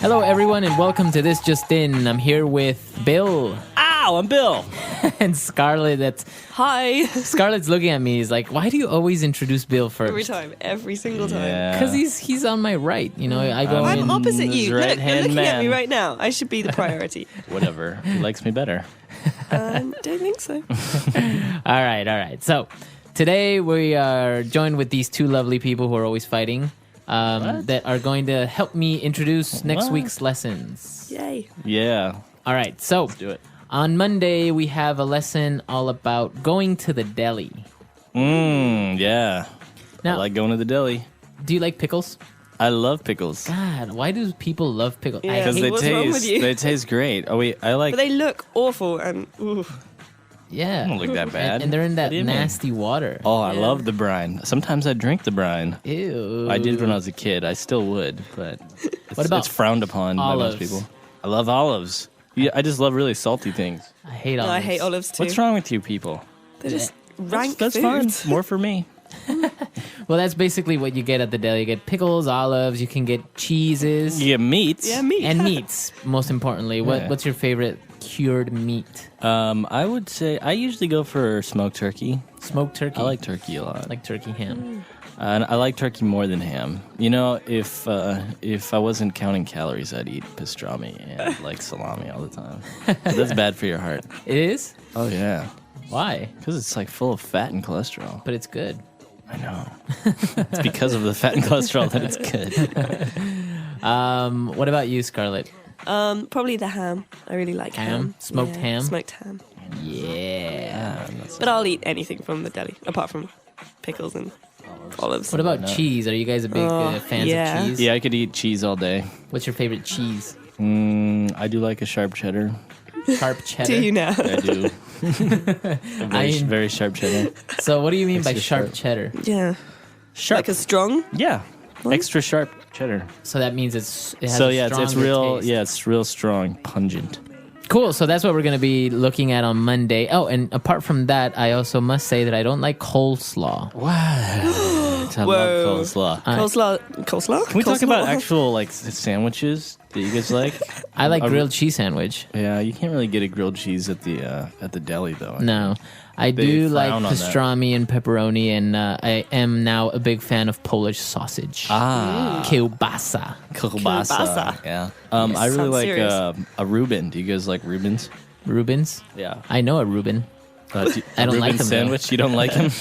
Hello, everyone, and welcome to This Just In. I'm here with Bill. Ow, I'm Bill. And Scarlett. Hi. Scarlett's looking at me. He's like, why do you always introduce Bill first? Every single time. Yeah. Because he's on my right. You know, I go I'm in. opposite his you. Look, you're right-hand looking at man. me right now. I should be the priority. Whatever. He likes me better. Don't think so. All right. So today we are joined with these two lovely people who are always fighting that are going to help me introduce next What? week's lessons. Yay. Yeah. All right. So Do it. on Monday, we have a lesson all about going to the deli. Yeah. Now, I like going to the deli. do you like pickles? I love pickles. God, why do people love pickles? Yeah. I Because hate they What's wrong with you? taste great. Oh wait, I like But they look awful and ooh. Yeah. they don't look that bad. And they're in that What do you mean? nasty water. Oh, I Yeah. love the brine. Sometimes I drink the brine. Ew. I did when I was a kid. I still would, but What about it's frowned upon olives? by most people. I love olives. Yeah, I just love really salty things. I hate No, olives. I hate olives too. What's wrong with you people? They're just rank That's foods. fun. More for me. Well, that's basically what you get at the deli. You get pickles, olives, you can get cheeses. You get meats. Yeah, meat. And meats, most importantly. Yeah. What's your favorite cured meat? I would say I usually go for smoked turkey. Smoked turkey. I like turkey a lot. like turkey ham. And I like turkey more than ham. You know, if I wasn't counting calories, I'd eat pastrami and like salami all the time. But that's bad for your heart. It is? Oh yeah, Why? because it's like full of fat and cholesterol. But it's good. I know. It's because of the fat and cholesterol that it's good. What about you, Scarlett? Probably the ham. I really like Ham? ham. Smoked Yeah, ham? Smoked ham. Yeah. But I'll eat anything from the deli, apart from pickles and olives. What about not? cheese? Are you guys a big fans yeah. of cheese? Yeah, I could eat cheese all day. What's your favorite cheese? I do like a sharp cheddar. Sharp cheddar? Do you now? I do. Very sharp cheddar. So what do you mean by Extra sharp sharp. cheddar? Yeah. Sharp. Like a strong? Yeah. Extra sharp cheddar. So that means it has So a yeah, it's stronger real. taste. Yeah, it's real strong, pungent. Cool. So that's what we're going to be looking at on Monday. Oh, and apart from that, I also must say that I don't like coleslaw. What? I love Whoa. coleslaw. Coleslaw? Can we talk about actual like sandwiches that you guys like? I like Are- grilled cheese sandwich. Yeah, you can't really get a grilled cheese at the deli though. No. I They do like frown on that. pastrami and pepperoni, and I am now a big fan of Polish sausage. Kiełbasa. Kielbasa. Kielbasa. Yeah. I really Sounds like serious. a Reuben. Do you guys like Reubens? Reubens? Yeah. I know a Reuben. I don't like Reuben them, sandwich. You don't like him?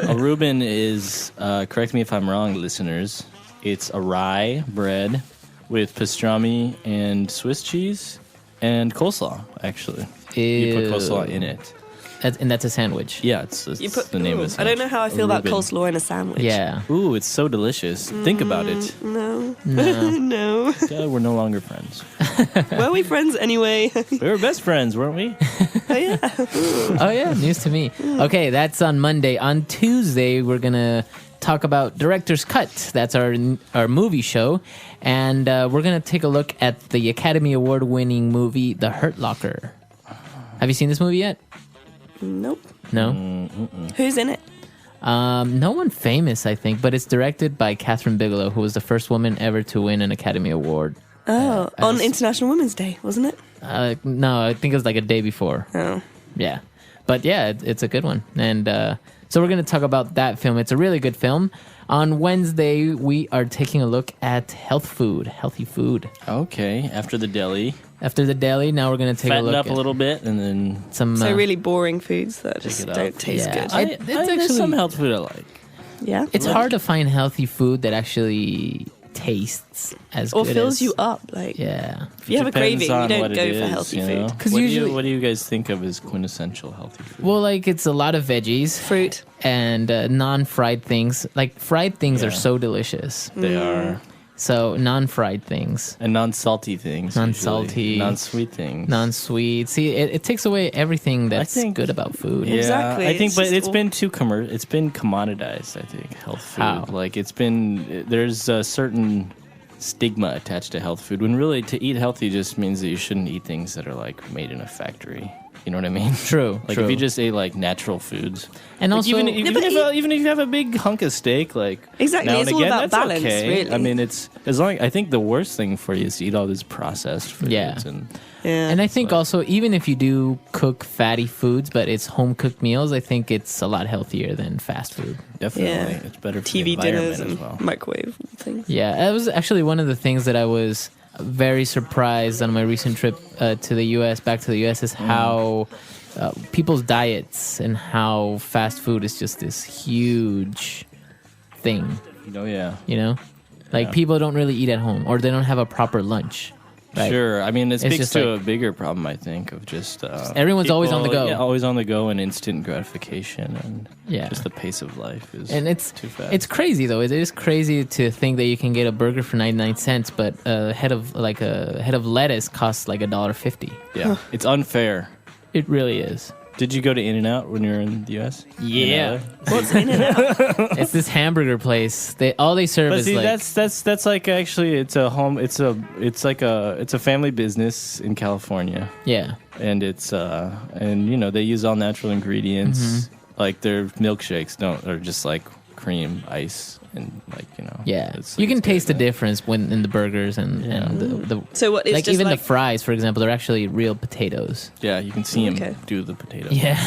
A Reuben is. Correct me if I'm wrong, listeners. It's a rye bread with pastrami and Swiss cheese and coleslaw. Actually, you put Ew. coleslaw in it. And that's a sandwich. Yeah, it's You put, the name ooh, of it. I don't know how I feel about Reuben. coleslaw in a sandwich. Yeah. Ooh, it's so delicious. Think about it. No. No. No. Yeah, we're no longer friends. Were we friends anyway? We were best friends, weren't we? Oh, yeah. Oh, yeah. News to me. Okay, that's on Monday. On Tuesday, we're going to talk about Director's Cut. That's our movie show. And we're going to take a look at the Academy Award-winning movie, The Hurt Locker. Have you seen this movie yet? Nope. No? Who's in it? No one famous, I think, but it's directed by Catherine Bigelow, who was the first woman ever to win an Academy Award. Oh, on as- International Women's Day, wasn't it? No, I think it was like a day before. Oh. Yeah. But yeah, it's a good one. And so we're going to talk about that film. It's a really good film. On Wednesday, we are taking a look at healthy food. Okay, after the deli. After the deli, now we're going to take a Fatten look up at a little bit and then... some... So really boring foods that just it up. don't taste Yeah. good. It's there's actually- some health food I like. Yeah. It's hard to find healthy food that actually tastes as Or good fills as... you up. Like, Yeah. if you have a Depends craving, you on don't what go it for is, healthy you know? food. 'Cause What usually- what do you guys think of as quintessential healthy food? Well, like, it's a lot of veggies. Fruit. And non-fried things. Like, fried things are Yeah. so delicious. They are. So, non-fried things. And non-salty things. Non-salty. usually. Non-sweet things. Non-sweet. See, it takes away everything that's think- good about food. Yeah, Exactly, I think, it's but just it's all- been too it's been commoditized. I think health food. How? Like there's a certain stigma attached to health food. When really to eat healthy just means that you shouldn't eat things that are like made in a factory. You know what I mean? True. Like true. if you just ate like natural foods, and like, also, even but even if you have a big hunk of steak, like Exactly, now it's and all again, about that's balance, okay. really. I mean, it's as long. I think the worst thing for you is to eat all this processed foods. Yeah. And Yeah. and I think also, even if you do cook fatty foods, but it's home cooked meals, I think it's a lot healthier than fast food. definitely, Yeah. it's better for TV the dinners environment and as well. microwave things. Yeah, that was actually one of the things that I was very surprised on my recent trip to the U.S., back to the U.S., is how people's diets and how fast food is just this huge thing, Oh yeah. you know? Like, Yeah. people don't really eat at home, or they don't have a proper lunch. Right? Sure. I mean, it It's speaks just to like- a bigger problem, I think, of just Everyone's always on the go. Yeah, always on the go, and instant gratification, and Yeah. just the pace of life is And it's too fast. it's crazy though. It is crazy to think that you can get a burger for 99 cents, but a head of lettuce costs like $1.50. yeah, it's unfair. It really is. Did you go to In-N-Out when you were in the U.S.? Yeah. What's in and out? It's this hamburger place. All they serve But is see, like that's like actually it's a home. It's a family business in California, yeah. and it's and you know they use all natural ingredients. Mm-hmm. Like their milkshakes are just like cream, ice, and like Yeah, it's- you can it's taste the good, difference when in the burgers and the So what is like just even like the fries, for example, they're actually real potatoes. Yeah, you can see him Okay. do the potatoes. Yeah.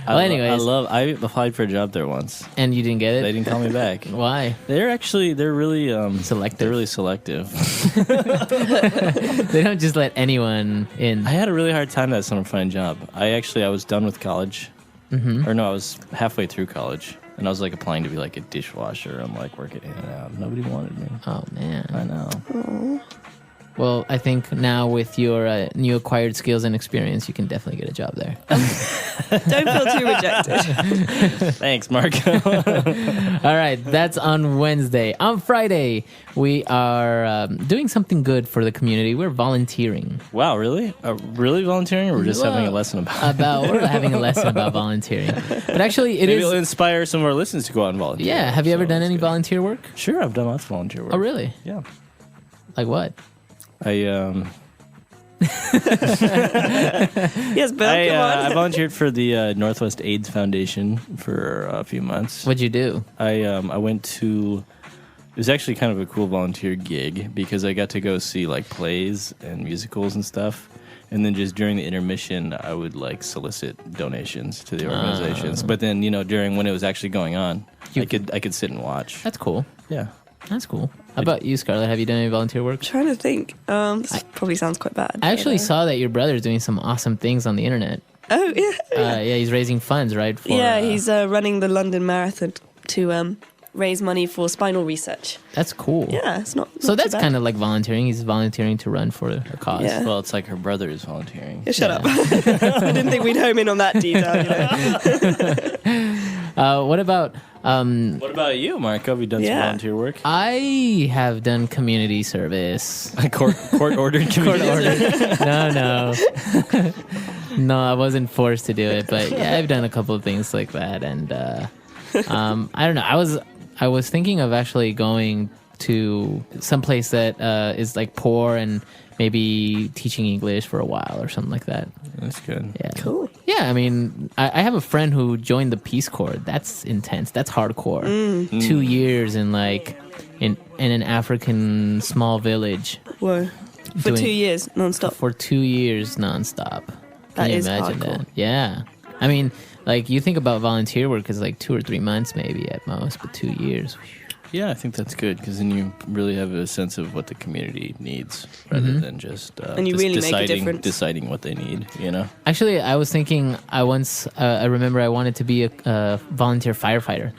Well, anyways, I applied for a job there once. and you didn't get They it. didn't call me back. Why? They're really Selective. They're really selective. They don't just let anyone in. I had a really hard time that summer finding a job. I was done with college, or no, I was halfway through college, and I was like applying to be like a dishwasher. I'm like working in and out. Nobody wanted me. Oh man. I know. Well, I think now with your new acquired skills and experience, you can definitely get a job there. don't feel too rejected. Thanks, Marco. All right, that's on Wednesday. On Friday, we are doing something good for the community. We're volunteering. Wow, really? Really volunteering, or we're just having a lesson about it? We're having a lesson about volunteering. But actually, Maybe it'll inspire some of our listeners to go out and volunteer. Yeah, have you ever So done that's any good. volunteer work? Sure, I've done lots of volunteer work. Oh, really? Yeah. Like what? Yes, Bill, come I on. volunteered for the Northwest AIDS Foundation for a few months. What'd you do? I went to. It was actually kind of a cool volunteer gig because I got to go see like plays and musicals and stuff, and then just during the intermission, I would like solicit donations to the organizations. But then during when it was actually going on, I could sit and watch. That's cool. Yeah. That's cool. How about you, Scarlett? Have you done any volunteer work? Trying to think. This probably sounds quite bad. I actually but, saw that your brother's doing some awesome things on the internet. Oh yeah. Yeah, he's raising funds, right? For, Yeah, he's running the London Marathon to raise money for spinal research. That's cool. Yeah, it's not. So that's kind of like volunteering. He's volunteering to run for a cause. Yeah. Well, it's like her brother is volunteering. Yeah, shut up. I didn't think we'd home in on that detail. What about? What about you, Marco? Have you done some Yeah. volunteer work? I have done community service. Court ordered community. No. No, I wasn't forced to do it, but yeah, I've done a couple of things like that, and I don't know. I was thinking of actually going to some place that is like poor and maybe teaching English for a while or something like that. That's good. Yeah. Cool. Yeah, I mean, I have a friend who joined the Peace Corps. That's intense. That's hardcore. 2 years in in an African small village Whoa. For Doing- 2 years, non-stop. for 2 years nonstop. That Can you is imagine hardcore. that? Yeah. I mean, like you think about volunteer work is like 2 or 3 months maybe at most, but 2 years. Yeah, I think that's good because then you really have a sense of what the community needs rather than just And you really make a difference. deciding what they need. Actually, I was thinking I remember I wanted to be a volunteer firefighter.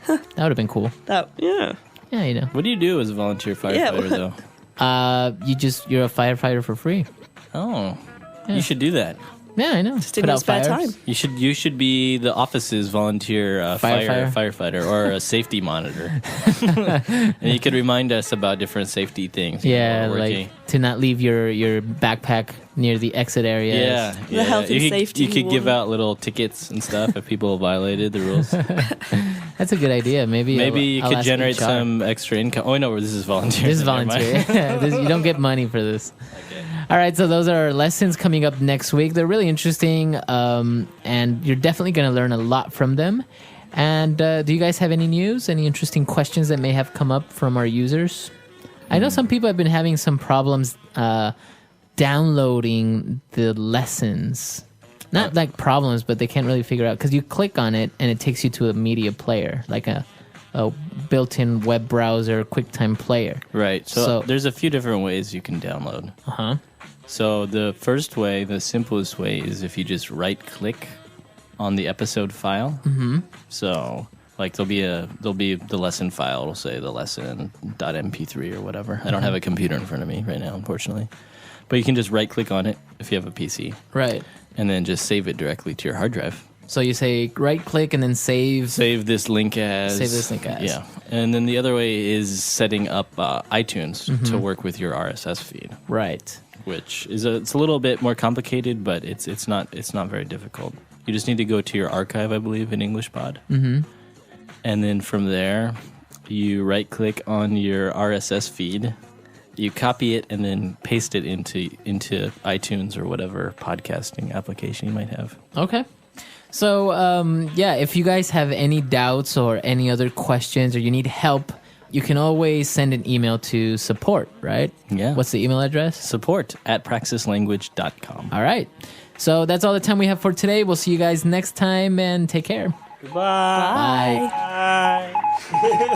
That would have been cool. Yeah. Yeah, you know. What do you do as a volunteer firefighter, though? You're a firefighter for free. Oh, Yeah. you should do that. Yeah, I know. Just in your spare time. You should be the office's volunteer firefighter or a safety monitor, and you could remind us about different safety things. Yeah, while working. like to not leave your backpack near the exit areas. Yeah, The health and you could, safety You could give warning. out little tickets and stuff if people violated the rules. That's a good idea. Maybe Maybe I'll you could ask generate HR. some extra income. Oh no, this is volunteer. This is Never mind. volunteer. You don't get money for this. Okay. All right, so those are our lessons coming up next week. They're really interesting, and you're definitely going to learn a lot from them. And do you guys have any news, any interesting questions that may have come up from our users? I know some people have been having some problems downloading the lessons. Not like problems, but they can't really figure out because you click on it and it takes you to a media player, like a built-in web browser QuickTime player. Right. So there's a few different ways you can download. Uh-huh. So the first way, the simplest way, is if you just right-click on the episode file. Mm-hmm. So like there'll be the lesson file. It'll say the lesson.mp3 or whatever. I don't have a computer in front of me right now, unfortunately. But you can just right-click on it if you have a PC. Right. And then just save it directly to your hard drive. So you say right-click and then save. Save this link as. Save this link as. Yeah. And then the other way is setting up iTunes to work with your RSS feed. Right. Which is it's a little bit more complicated, but it's not very difficult. You just need to go to your archive, I believe, in EnglishPod. Mm-hmm. And then from there, you right-click on your RSS feed. You copy it and then paste it into iTunes or whatever podcasting application you might have. Okay. So, if you guys have any doubts or any other questions or you need help, you can always send an email to support, right? Yeah. What's the email address? support@praxislanguage.com. All right. So that's all the time we have for today. We'll see you guys next time and take care. Goodbye. Bye. Bye.